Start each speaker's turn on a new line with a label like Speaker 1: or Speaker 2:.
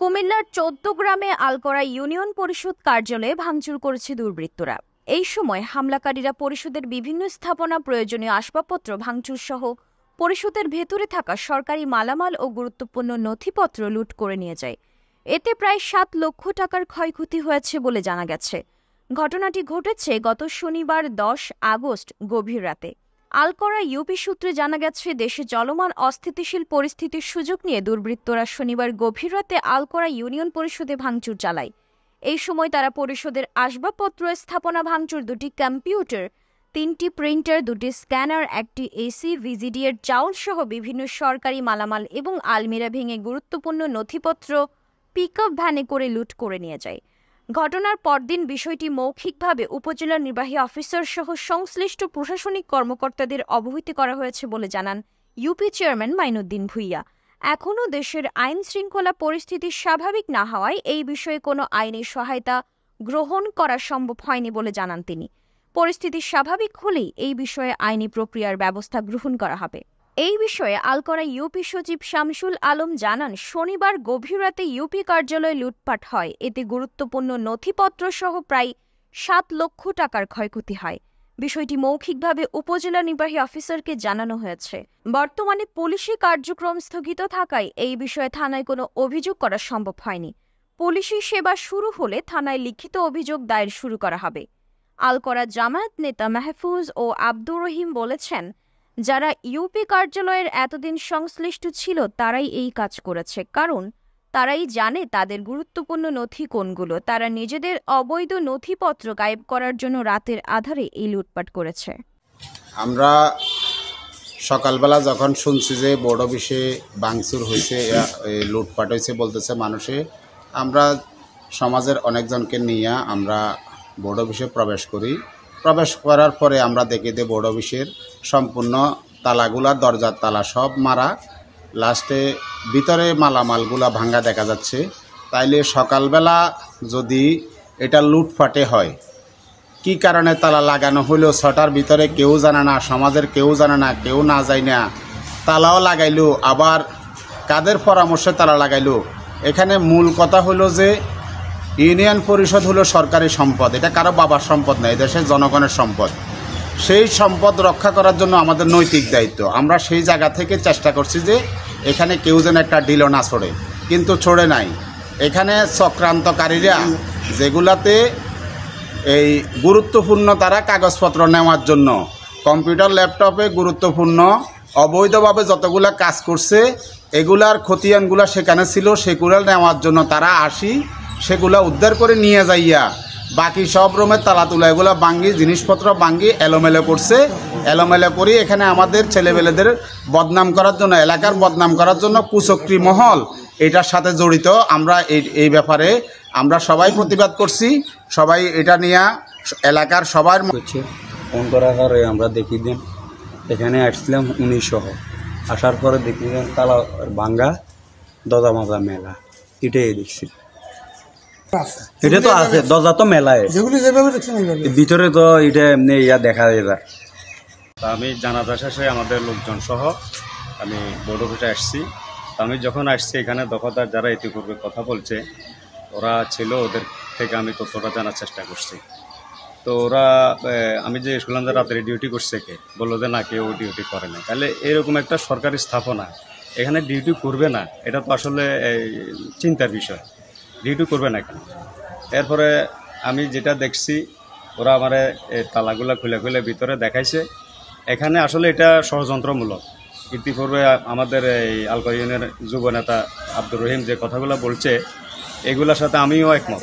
Speaker 1: কুমিল্লার ১৪ গ্রামে আলকরা ইউনিয়ন পরিষদ কার্যালয়ে ভাঙচুর করেছে দুর্বৃত্তরা। এই সময় হামলাকারীরা পরিষদের বিভিন্ন স্থাপনা, প্রয়োজনীয় আসবাবপত্র ভাঙচুর সহ পরিষদের ভেতরে থাকা সরকারি মালামাল ও গুরুত্বপূর্ণ নথিপত্র লুট করে নিয়ে যায়। এতে প্রায় ৭ লক্ষ টাকার ক্ষয়ক্ষতি হয়েছে বলে জানা গেছে। ঘটনাটি ঘটেছে গত শনিবার ১০ আগস্ট গভীর রাতে। আলকরা ইউপি সূত্রে জানা গেছে, দেশে চলমান অস্থিতিশীল পরিস্থিতির সুযোগ নিয়ে দুর্বৃত্তরা শনিবার গভীর রাতে আলকরা ইউনিয়ন পরিষদে ভাঙচুর চালায়। এই সময় তারা পরিষদের আসবাবপত্র, স্থাপনা ভাঙচুর, ২টি কম্পিউটার, ৩টি প্রিন্টার, ২টি স্ক্যানার, ১টি এসি, ভিজিডিএর চাউল সহ বিভিন্ন সরকারি মালামাল এবং আলমিরা ভেঙে গুরুত্বপূর্ণ নথিপত্র পিকআপ ভ্যানে করে লুট করে নিয়ে যায়। ঘটনার পরদিন বিষয়টি মৌখিকভাবে উপজেলা নির্বাহী অফিসার সহ সংশ্লিষ্ট প্রশাসনিক কর্মকর্তাদের অবহিত করা হয়েছে বলে জানান ইউপি চেয়ারম্যান মাইনুদ্দিন ভূঁইয়া। এখনও দেশের আইন শৃঙ্খলা পরিস্থিতি স্বাভাবিক না হওয়ায় এই বিষয়ে কোনো আইনি সহায়তা গ্রহণ করা সম্ভব হয়নি বলে জানান তিনি। পরিস্থিতি স্বাভাবিক হলেই এই বিষয়ে আইনি প্রক্রিয়ার ব্যবস্থা গ্রহণ করা হবে। এই বিষয়ে আলকরা ইউপি সচিব শামসুল আলম জানান, শনিবার গভীর রাতে ইউপি কার্যালয়ে লুটপাট হয়। এতে গুরুত্বপূর্ণ নথিপত্র সহ প্রায় ৭ লক্ষ টাকার ক্ষয়ক্ষতি হয়। বিষয়টি মৌখিকভাবে উপজেলা নির্বাহী অফিসারকে জানানো হয়েছে। বর্তমানে পুলিশি কার্যক্রম স্থগিত থাকায় এই বিষয়ে থানায় কোনো অভিযোগ করা সম্ভব হয়নি। পুলিশি সেবা শুরু হলে থানায় লিখিত অভিযোগ দায়ের শুরু করা হবে। আলকরা জামায়াত নেতা মাহফুজ ও আব্দুর রহিম বলেছেন, যারা ইউপি কার্যালয়ের এতদিন সংশ্লিষ্ট ছিল তারাই এই কাজ করেছে, কারণ তারাই জানে তাদের গুরুত্বপূর্ণ নথি কোনগুলো। তারা নিজেদের অবৈধ নথিপত্র গায়েব করার জন্য রাতের আধারে এই লুটপাট করেছে।
Speaker 2: আমরা সকালবেলা যখন শুনছি যে বোর্ড অফিসে ভাঙচুর হয়েছে, লুটপাট হয়েছে বলতেছে মানুষে, আমরা সমাজের অনেকজনকে নিয়ে আমরা বোর্ড অফিসে প্রবেশ করি। প্রবেশ করার পরে আমরা দেখি যে বোর্ড অফিসের সম্পূর্ণ তালাগুলা, দরজার তালা সব মারা, লাস্টে ভিতরে মালামালগুলা ভাঙ্গা দেখা যাচ্ছে। তাইলে সকালবেলা যদি এটা লুটপাটে হয়, কি কারণে তালা লাগানো হলো ৬টার ভিতরে কেউ জানে না, সমাজের কেউ জানে না, কেউ না যায় না, তালাও লাগাইলো, আবার কাদের পরামর্শে তালা লাগাইলো। এখানে মূল কথা হলো যে ইউনিয়ন পরিষদ হলো সরকারি সম্পদ, এটা কারো বাবার সম্পদ না, এদেশের জনগণের সম্পদ। সেই সম্পদ রক্ষা করার জন্য আমাদের নৈতিক দায়িত্ব। আমরা সেই জায়গা থেকে চেষ্টা করছি যে এখানে কেউ যেন একটা ঢিলো না ছড়ে, কিন্তু ছড়ে নাই। এখানে চক্রান্তকারীরা যেগুলাতে এই গুরুত্বপূর্ণ তারা কাগজপত্র নেওয়ার জন্য কম্পিউটার, ল্যাপটপে গুরুত্বপূর্ণ অবৈধভাবে যতগুলা কাজ করছে, এগুলার খতিয়ানগুলা সেখানে ছিল, সেগুলো নেওয়ার জন্য তারা সেগুলা উদ্ধার করে নিয়ে যাইয়া বাকি সব রুমের তালা তুলা এগুলো ভাঙ্গি, জিনিসপত্র ভাঙ্গি এলোমেলো করছে। এলোমেলো করে এখানে আমাদের ছেলেবেলেদের বদনাম করার জন্য, এলাকার বদনাম করার জন্য কুচক্রী মহল এটার সাথে জড়িত। আমরা এই ব্যাপারে আমরা সবাই প্রতিবাদ করছি, সবাই এটা নিয়ে এলাকার সবার
Speaker 3: ফোন করার পরে আমরা দেখি দিন এখানে আসছিলাম ১৯সহ, আসার পরে দেখি দিন তালা ভাঙ্গা, দরজা মাজা মেলা, এটাই দেখছি। এটা তো আছে, দরজা তো মেলায়, ভিতরে তো এটা এমনি দেখা যায়।
Speaker 4: আমি জানাজা শেষে আমাদের লোকজন সহ আমি বোর্ড অফিসে আসছি। আমি যখন আসছি এখানে দখলদার যারা ইতিপূর্বে কথা বলছে ওরা ছিল, ওদের থেকে আমি তথ্যটা জানার চেষ্টা করছি। তো ওরা আমি যে শুনলাম যে রাত্রে ডিউটি করছে, কে বললো যে না, কেউ ডিউটি করে না। তাহলে এরকম একটা সরকারি স্থাপনা এখানে ডিউটি করবে না, এটা তো আসলে চিন্তার বিষয়। ডিউটি করবে না কেন? এরপরে আমি যেটা দেখছি, ওরা আমার তালাগুলা খুলে খুলে ভিতরে দেখাইছে। এখানে আসলে এটা ষড়যন্ত্রমূলক। ইতিপূর্বে আমাদের এই আলকরা ইউনিয়নের যুব নেতা আব্দুর রহিম যে কথাগুলো বলছে, এগুলোর সাথে আমিও একমত।